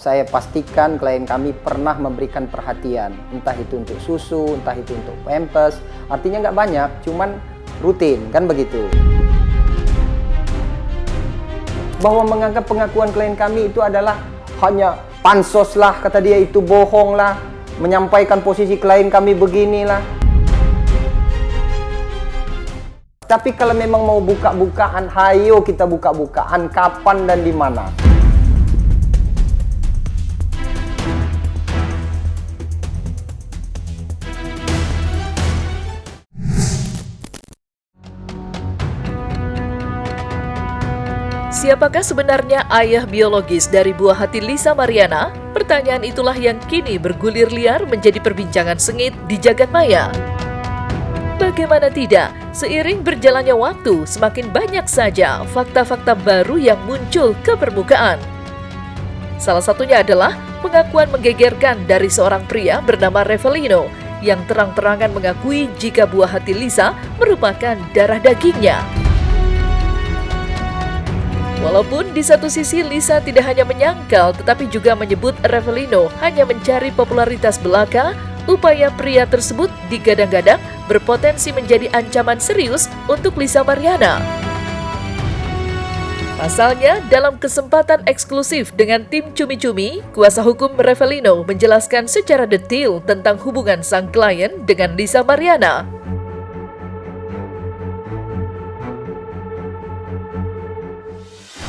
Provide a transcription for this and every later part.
saya pastikan klien kami pernah memberikan perhatian, entah itu untuk susu, entah itu untuk pampers, artinya nggak banyak, cuman rutin, kan begitu. Bahwa menganggap pengakuan klien kami itu adalah hanya pansos lah, kata dia itu bohong lah, menyampaikan posisi klien kami beginilah. Tapi kalau memang mau buka-bukaan, hayo kita buka-bukaan, kapan dan di mana. Siapakah sebenarnya ayah biologis dari buah hati Lisa Mariana? Pertanyaan itulah yang kini bergulir liar menjadi perbincangan sengit di jagat maya. Bagaimana tidak, seiring berjalannya waktu, semakin banyak saja fakta-fakta baru yang muncul ke permukaan. Salah satunya adalah pengakuan menggegerkan dari seorang pria bernama Revelino yang terang-terangan mengakui jika buah hati Lisa merupakan darah dagingnya. Walaupun di satu sisi Lisa tidak hanya menyangkal tetapi juga menyebut Revelino hanya mencari popularitas belaka, upaya pria tersebut digadang-gadang berpotensi menjadi ancaman serius untuk Lisa Mariana. Pasalnya, dalam kesempatan eksklusif dengan tim Cumi-Cumi, kuasa hukum Revelino menjelaskan secara detail tentang hubungan sang klien dengan Lisa Mariana.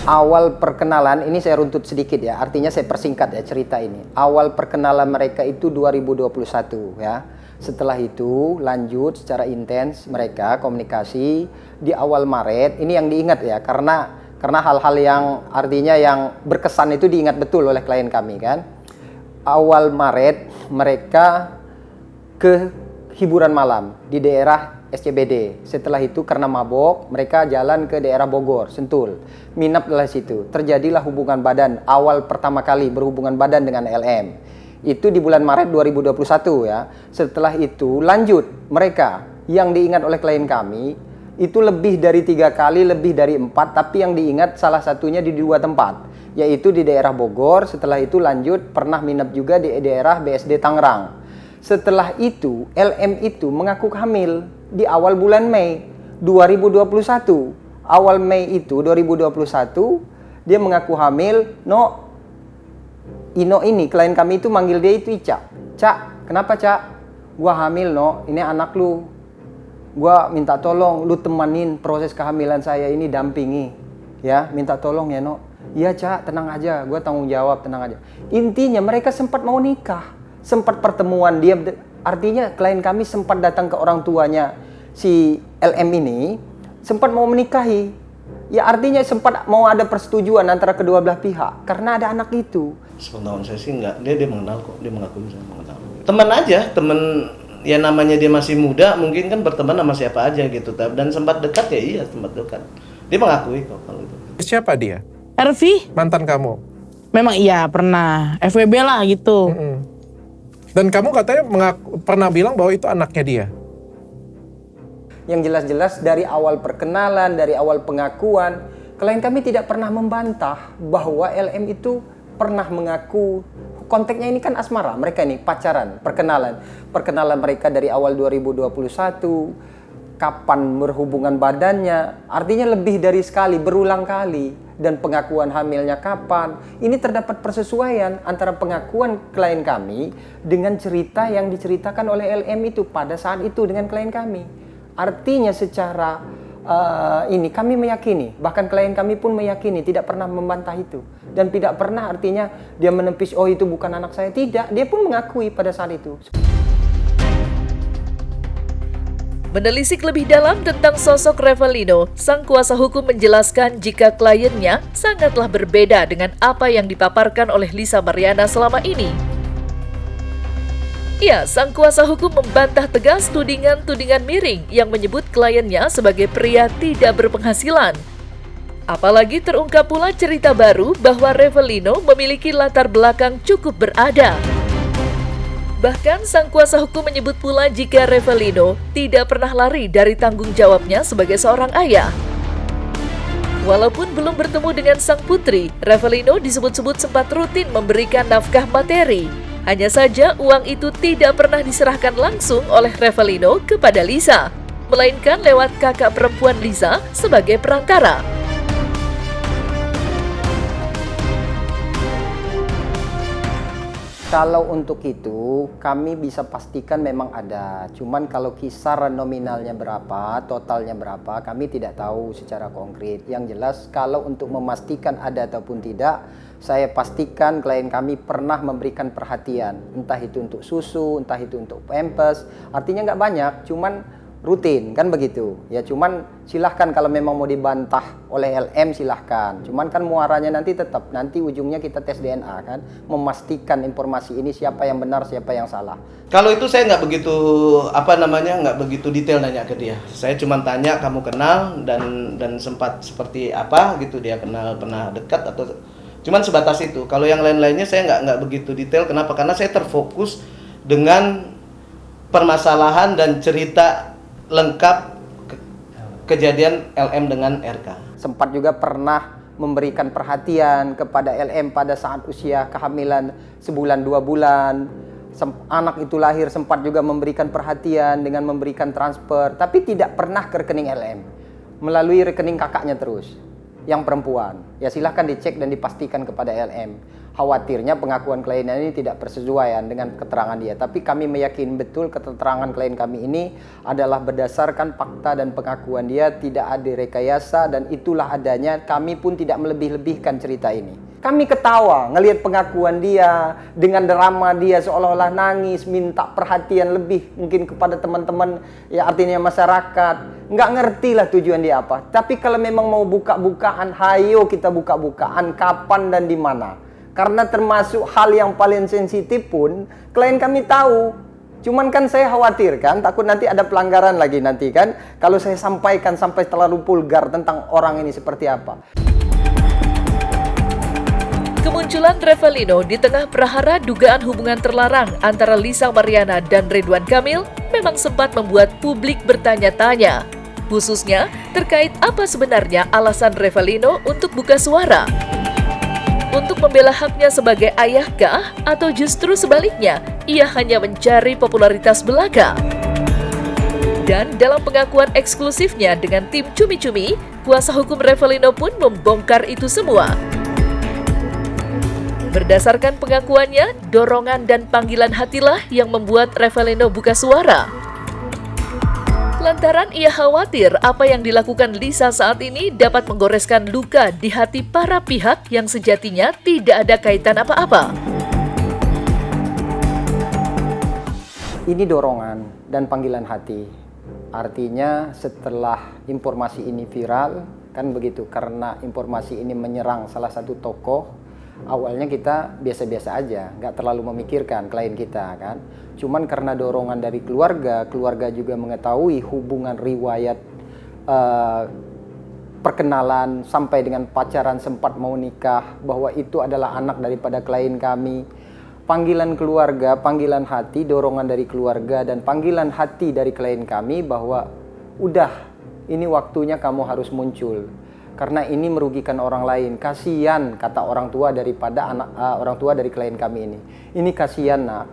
Awal perkenalan, ini saya runtut sedikit ya, artinya saya persingkat ya cerita ini. Awal perkenalan mereka itu 2021 ya. Setelah itu lanjut secara intens mereka komunikasi di awal Maret. Ini yang diingat ya, karena hal-hal yang artinya yang berkesan itu diingat betul oleh klien kami kan. Awal Maret mereka ke hiburan malam di daerah SCBD. Setelah itu karena mabok, mereka jalan ke daerah Bogor, Sentul. Minap di situ. Terjadilah hubungan badan, awal pertama kali berhubungan badan dengan LM. Itu di bulan Maret 2021 ya. Setelah itu lanjut mereka yang diingat oleh klien kami itu lebih dari 3 kali, lebih dari 4, tapi yang diingat salah satunya di 2 tempat, yaitu di daerah Bogor. Setelah itu lanjut pernah minap juga di daerah BSD Tangerang. Setelah itu LM itu mengaku hamil di awal bulan Mei 2021. Awal Mei itu 2021 dia mengaku hamil. Ino ini klien kami itu manggil dia itu Ica. Cak, kenapa Cak? Gua hamil ini anak lu. Gua minta tolong lu temanin proses kehamilan saya ini, dampingi. Ya, minta tolong ya Iya Cak, tenang aja, gua tanggung jawab, tenang aja. Intinya mereka sempat mau nikah. Sempat pertemuan, dia artinya klien kami sempat datang ke orang tuanya si LM ini, sempat mau menikahi. Ya artinya sempat mau ada persetujuan antara kedua belah pihak karena ada anak itu. Sepengetahuan saya sih enggak, dia mengenal kok, dia mengakui saya mengenal. Teman aja, teman ya namanya dia masih muda, mungkin kan berteman sama siapa aja gitu. Dan sempat dekat ya iya, sempat dekat. Dia mengakui kok kalau itu. Siapa dia? Ervi? Mantan kamu? Memang iya, pernah. FWB lah gitu. Dan kamu katanya pernah bilang bahwa itu anaknya dia? Yang jelas-jelas dari awal perkenalan, dari awal pengakuan, klien kami tidak pernah membantah bahwa LM itu pernah mengaku. Konteksnya ini kan asmara, mereka ini pacaran, perkenalan mereka dari awal 2021, kapan berhubungan badannya, artinya lebih dari sekali, berulang kali. Dan pengakuan hamilnya kapan. Ini terdapat persesuaian antara pengakuan klien kami dengan cerita yang diceritakan oleh LM itu pada saat itu dengan klien kami. Artinya secara ini kami meyakini, bahkan klien kami pun meyakini, tidak pernah membantah itu. Dan tidak pernah artinya dia menepis, oh itu bukan anak saya. Tidak, dia pun mengakui pada saat itu. Menelisik lebih dalam tentang sosok Revelino, sang kuasa hukum menjelaskan jika kliennya sangatlah berbeda dengan apa yang dipaparkan oleh Lisa Mariana selama ini. Ya, sang kuasa hukum membantah tegas tudingan-tudingan miring yang menyebut kliennya sebagai pria tidak berpenghasilan. Apalagi terungkap pula cerita baru bahwa Revelino memiliki latar belakang cukup berada. Bahkan sang kuasa hukum menyebut pula jika Revelino tidak pernah lari dari tanggung jawabnya sebagai seorang ayah. Walaupun belum bertemu dengan sang putri, Revelino disebut-sebut sempat rutin memberikan nafkah materi. Hanya saja uang itu tidak pernah diserahkan langsung oleh Revelino kepada Lisa, melainkan lewat kakak perempuan Lisa sebagai perantara. Kalau untuk itu, kami bisa pastikan memang ada. Cuman kalau kisaran nominalnya berapa, totalnya berapa, kami tidak tahu secara konkret. Yang jelas, kalau untuk memastikan ada ataupun tidak, saya pastikan klien kami pernah memberikan perhatian. Entah itu untuk susu, entah itu untuk pampers. Artinya nggak banyak, cuman rutin, kan begitu. Ya cuman silahkan kalau memang mau dibantah oleh LM silahkan. Cuman kan muaranya nanti tetap, nanti ujungnya kita tes DNA kan, memastikan informasi ini siapa yang benar, siapa yang salah. Kalau itu saya nggak begitu nggak begitu detail nanya ke dia. Saya cuma tanya kamu kenal dan sempat seperti apa gitu, dia kenal pernah dekat atau cuman sebatas itu. Kalau yang lain-lainnya saya nggak begitu detail. Kenapa? Karena saya terfokus dengan permasalahan dan cerita lengkap kejadian LM dengan RK. Sempat juga pernah memberikan perhatian kepada LM pada saat usia kehamilan sebulan 2 bulan. Anak itu lahir sempat juga memberikan perhatian dengan memberikan transfer, tapi tidak pernah ke rekening LM, melalui rekening kakaknya terus, yang perempuan. Ya silahkan dicek dan dipastikan kepada LM. Khawatirnya pengakuan kliennya ini tidak bersesuaian dengan keterangan dia. Tapi kami meyakini betul keterangan klien kami ini adalah berdasarkan fakta dan pengakuan dia, tidak ada rekayasa, dan itulah adanya. Kami pun tidak melebih-lebihkan cerita ini. Kami ketawa ngelihat pengakuan dia dengan drama dia seolah-olah nangis, minta perhatian lebih mungkin kepada teman-teman, ya artinya masyarakat. Nggak ngerti lah tujuan dia apa. Tapi kalau memang mau buka-bukaan, hayo kita buka-bukaan, kapan dan di mana. Karena termasuk hal yang paling sensitif pun klien kami tahu. Cuman kan saya khawatir kan, takut nanti ada pelanggaran lagi nanti kan, kalau saya sampaikan sampai terlalu vulgar tentang orang ini seperti apa. Kemunculan Revelino di tengah prahara dugaan hubungan terlarang antara Lisa Mariana dan Ridwan Kamil memang sempat membuat publik bertanya-tanya, khususnya terkait apa sebenarnya alasan Revelino untuk buka suara. Untuk membela haknya sebagai ayahkah, atau justru sebaliknya, ia hanya mencari popularitas belaka? Dan dalam pengakuan eksklusifnya dengan tim Cumi-Cumi, kuasa hukum Revelino pun membongkar itu semua. Berdasarkan pengakuannya, dorongan dan panggilan hatilah yang membuat Revelino buka suara. Lantaran ia khawatir apa yang dilakukan Lisa saat ini dapat menggoreskan luka di hati para pihak yang sejatinya tidak ada kaitan apa-apa. Ini dorongan dan panggilan hati. Artinya setelah informasi ini viral, kan begitu, karena informasi ini menyerang salah satu tokoh, awalnya kita biasa-biasa aja, nggak terlalu memikirkan klien kita kan. Cuman karena dorongan dari keluarga juga mengetahui hubungan riwayat perkenalan sampai dengan pacaran, sempat mau nikah, bahwa itu adalah anak daripada klien kami. Panggilan keluarga, panggilan hati, dorongan dari keluarga dan panggilan hati dari klien kami bahwa udah, ini waktunya kamu harus muncul. Karena ini merugikan orang lain. Kasihan, kata orang tua daripada orang tua dari klien kami ini. Ini kasihan nak,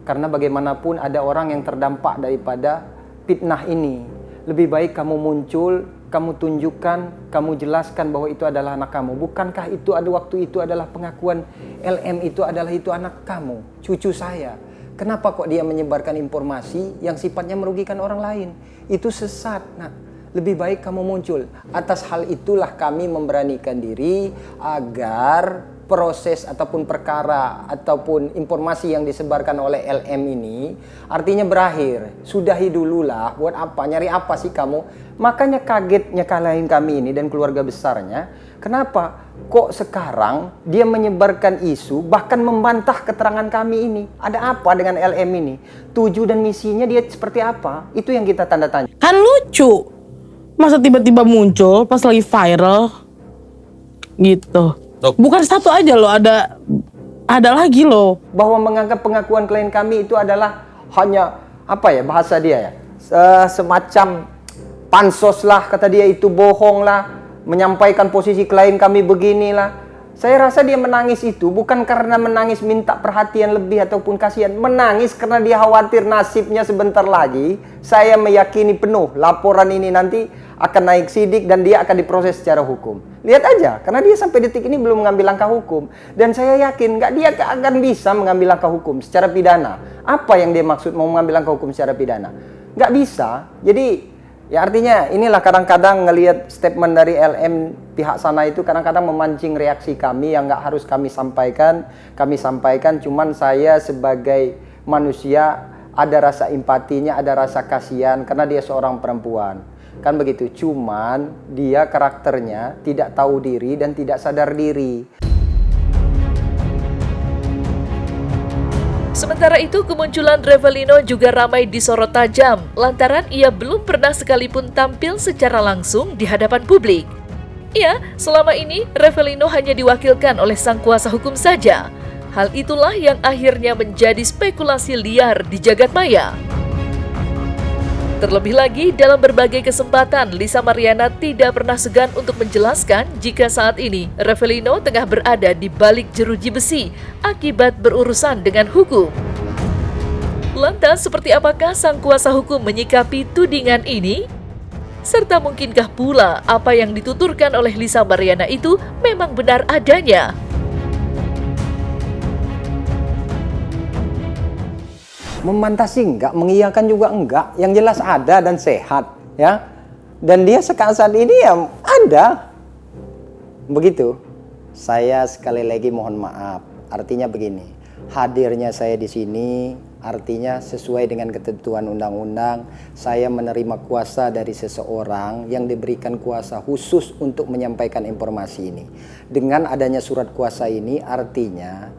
karena bagaimanapun ada orang yang terdampak daripada fitnah ini. Lebih baik kamu muncul, kamu tunjukkan, kamu jelaskan bahwa itu adalah anak kamu. Bukankah itu ada waktu itu adalah pengakuan LM itu adalah itu anak kamu, cucu saya. Kenapa kok dia menyebarkan informasi yang sifatnya merugikan orang lain? Itu sesat nak. Lebih baik kamu muncul. Atas hal itulah kami memberanikan diri agar proses ataupun perkara ataupun informasi yang disebarkan oleh LM ini artinya berakhir. Sudahi dululah, buat apa? Nyari apa sih kamu? Makanya kagetnya klien kami ini dan keluarga besarnya. Kenapa? Kok sekarang dia menyebarkan isu bahkan membantah keterangan kami ini? Ada apa dengan LM ini? Tujuan dan misinya dia seperti apa? Itu yang kita tanda tanya. Kan lucu. Masa tiba-tiba muncul pas lagi viral gitu. Bukan satu aja loh, ada lagi loh. Bahwa menganggap pengakuan klien kami itu adalah hanya apa ya bahasa dia ya, semacam pansos lah, kata dia itu bohong lah. menyampaikan posisi klien kami beginilah. Saya rasa dia menangis itu bukan karena menangis minta perhatian lebih ataupun kasihan. Menangis karena dia khawatir nasibnya sebentar lagi. Saya meyakini penuh laporan ini nanti akan naik sidik dan dia akan diproses secara hukum. Lihat aja, karena dia sampai detik ini belum mengambil langkah hukum. Dan saya yakin dia akan bisa mengambil langkah hukum secara pidana. Apa yang dia maksud mau mengambil langkah hukum secara pidana? Nggak bisa. Jadi ya artinya inilah kadang-kadang ngelihat statement dari LM pihak sana itu kadang-kadang memancing reaksi kami yang nggak harus kami sampaikan. Kami sampaikan, cuman saya sebagai manusia ada rasa empatinya, ada rasa kasihan karena dia seorang perempuan. Kan begitu, cuman dia karakternya tidak tahu diri dan tidak sadar diri. Sementara itu, kemunculan Revalino juga ramai disorot tajam lantaran ia belum pernah sekalipun tampil secara langsung di hadapan publik. Ya, selama ini Revalino hanya diwakilkan oleh sang kuasa hukum saja. Hal itulah yang akhirnya menjadi spekulasi liar di jagat maya. Terlebih lagi, dalam berbagai kesempatan, Lisa Mariana tidak pernah segan untuk menjelaskan jika saat ini Revalino tengah berada di balik jeruji besi akibat berurusan dengan hukum. Lantas, seperti apakah sang kuasa hukum menyikapi tudingan ini? Serta mungkinkah pula apa yang dituturkan oleh Lisa Mariana itu memang benar adanya? Membantah sih enggak, mengiyakan juga enggak. Yang jelas ada dan sehat, ya. Dan dia saat ini ya ada. Begitu. Saya sekali lagi mohon maaf. Artinya begini, hadirnya saya di sini artinya sesuai dengan ketentuan undang-undang, saya menerima kuasa dari seseorang yang diberikan kuasa khusus untuk menyampaikan informasi ini. Dengan adanya surat kuasa ini artinya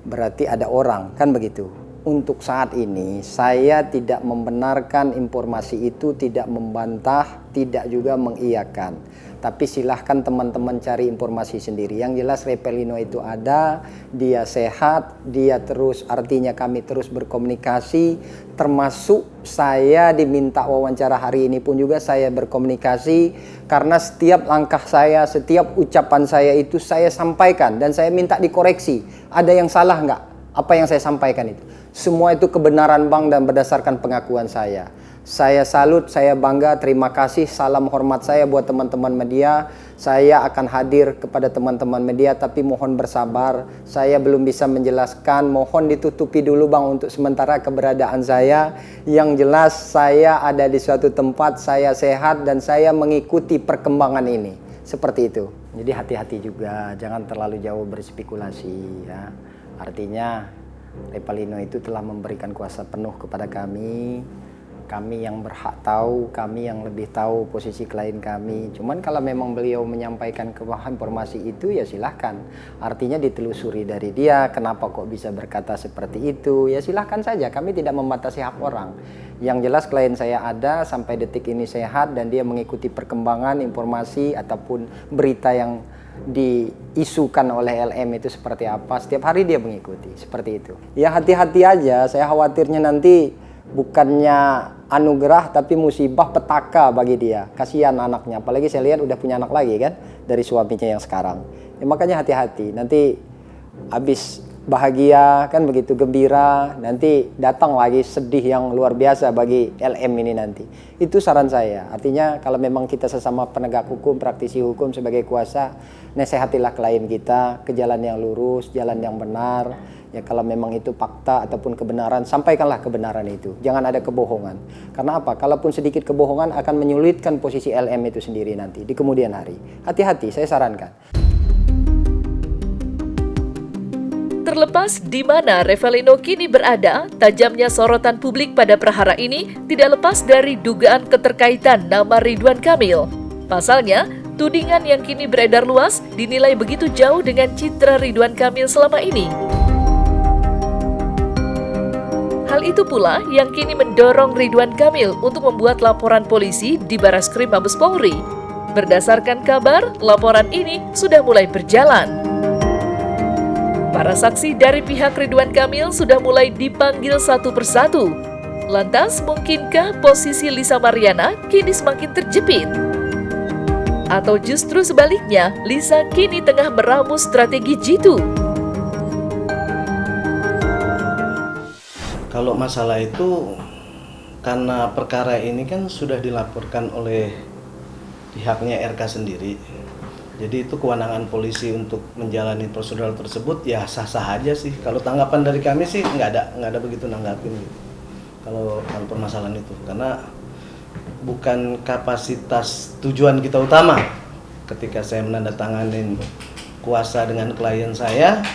berarti ada orang, kan begitu. Untuk saat ini saya tidak membenarkan informasi itu, tidak membantah, tidak juga mengiyakan. Tapi silahkan teman-teman cari informasi sendiri. Yang jelas Revalino itu ada, dia sehat, dia terus, artinya kami terus berkomunikasi. Termasuk saya diminta wawancara hari ini pun juga saya berkomunikasi. Karena setiap langkah saya, setiap ucapan saya itu saya sampaikan dan saya minta dikoreksi. Ada yang salah nggak? Apa yang saya sampaikan itu? Semua itu kebenaran Bang dan berdasarkan pengakuan saya. Saya salut, saya bangga, terima kasih, salam hormat saya buat teman-teman media. Saya akan hadir kepada teman-teman media, tapi mohon bersabar. Saya belum bisa menjelaskan, mohon ditutupi dulu Bang untuk sementara keberadaan saya. Yang jelas saya ada di suatu tempat, saya sehat dan saya mengikuti perkembangan ini. Seperti itu. Jadi hati-hati juga, jangan terlalu jauh berspekulasi ya. Artinya Revalino itu telah memberikan kuasa penuh kepada kami yang berhak tahu, kami yang lebih tahu posisi klien kami. Cuman kalau memang beliau menyampaikan informasi itu ya silahkan. Artinya ditelusuri dari dia, kenapa kok bisa berkata seperti itu. Ya silahkan saja, kami tidak membatasi hak orang. Yang jelas klien saya ada sampai detik ini sehat dan dia mengikuti perkembangan informasi ataupun berita yang diisukan oleh LM itu seperti apa, setiap hari dia mengikuti seperti itu. Ya hati-hati aja, saya khawatirnya nanti bukannya anugerah tapi musibah petaka bagi dia. Kasihan anaknya, apalagi saya lihat udah punya anak lagi kan dari suaminya yang sekarang. Ya makanya hati-hati, nanti habis bahagia kan begitu gembira, nanti datang lagi sedih yang luar biasa bagi LM ini nanti. Itu saran saya. Artinya kalau memang kita sesama penegak hukum, praktisi hukum sebagai kuasa, nasihatilah klien kita ke jalan yang lurus, jalan yang benar. Ya kalau memang itu fakta ataupun kebenaran, sampaikanlah kebenaran itu. Jangan ada kebohongan. Karena apa? Kalaupun sedikit kebohongan akan menyulitkan posisi LM itu sendiri nanti di kemudian hari. Hati-hati, saya sarankan. Terlepas di mana Revalino kini berada, tajamnya sorotan publik pada perkara ini tidak lepas dari dugaan keterkaitan nama Ridwan Kamil. Pasalnya, tudingan yang kini beredar luas dinilai begitu jauh dengan citra Ridwan Kamil selama ini. Hal itu pula yang kini mendorong Ridwan Kamil untuk membuat laporan polisi di Barreskrim Mabes Polri. Berdasarkan kabar, laporan ini sudah mulai berjalan. Para saksi dari pihak Ridwan Kamil sudah mulai dipanggil satu persatu. Lantas, mungkinkah posisi Lisa Mariana kini semakin terjepit? Atau justru sebaliknya, Lisa kini tengah meramu strategi jitu? Kalau masalah itu, karena perkara ini kan sudah dilaporkan oleh pihaknya RK sendiri. Jadi itu kewenangan polisi untuk menjalani prosedural tersebut ya sah-sah aja sih. Kalau tanggapan dari kami sih nggak ada begitu nanggapin gitu. Kalau permasalahan itu, karena bukan kapasitas tujuan kita utama. Ketika saya menandatanganin kuasa dengan klien saya,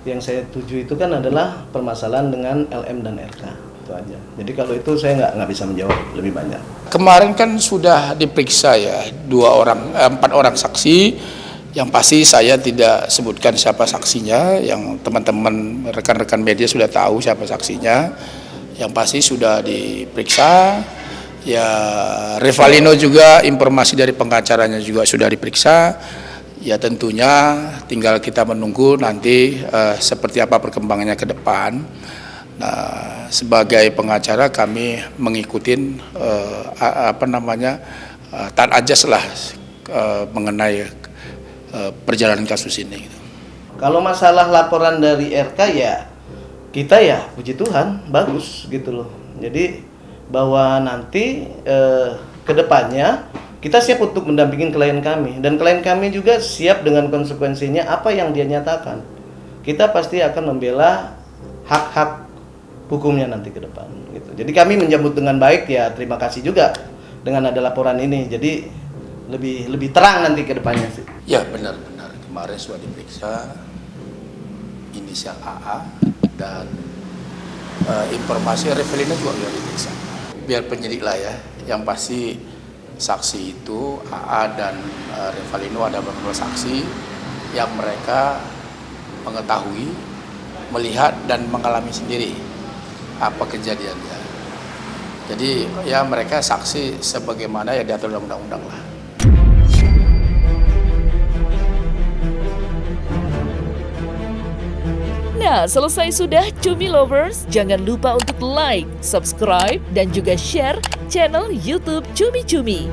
yang saya tuju itu kan adalah permasalahan dengan LM dan RK. Itu aja. Jadi kalau itu saya nggak bisa menjawab lebih banyak. Kemarin kan sudah diperiksa ya 4 orang saksi, yang pasti saya tidak sebutkan siapa saksinya, yang teman-teman rekan-rekan media sudah tahu siapa saksinya, yang pasti sudah diperiksa. Ya Revalino juga, informasi dari pengacaranya juga sudah diperiksa. Ya tentunya tinggal kita menunggu nanti seperti apa perkembangannya ke depan. Nah, sebagai pengacara kami mengikuti taat ajas lah mengenai perjalanan kasus ini. Kalau masalah laporan dari RK ya kita ya puji Tuhan bagus gitu loh. Jadi bahwa nanti ke depannya kita siap untuk mendampingi klien kami, dan klien kami juga siap dengan konsekuensinya apa yang dia nyatakan. Kita pasti akan membela hak-hak hukumnya nanti ke depan gitu. Jadi kami menyambut dengan baik ya, terima kasih juga dengan ada laporan ini. Jadi lebih terang nanti ke depannya sih. Ya benar-benar kemarin sudah diperiksa inisial AA dan informasi Revalino juga sudah diperiksa. Biar penyidik lah ya, yang pasti saksi itu AA dan Revalino ada beberapa saksi yang mereka mengetahui, melihat dan mengalami sendiri apa kejadiannya. Jadi ya mereka saksi sebagaimana yang diatur dalam undang-undang lah. Nah, selesai sudah Cumi Lovers. Jangan lupa untuk like, subscribe, dan juga share channel YouTube Cumi Cumi.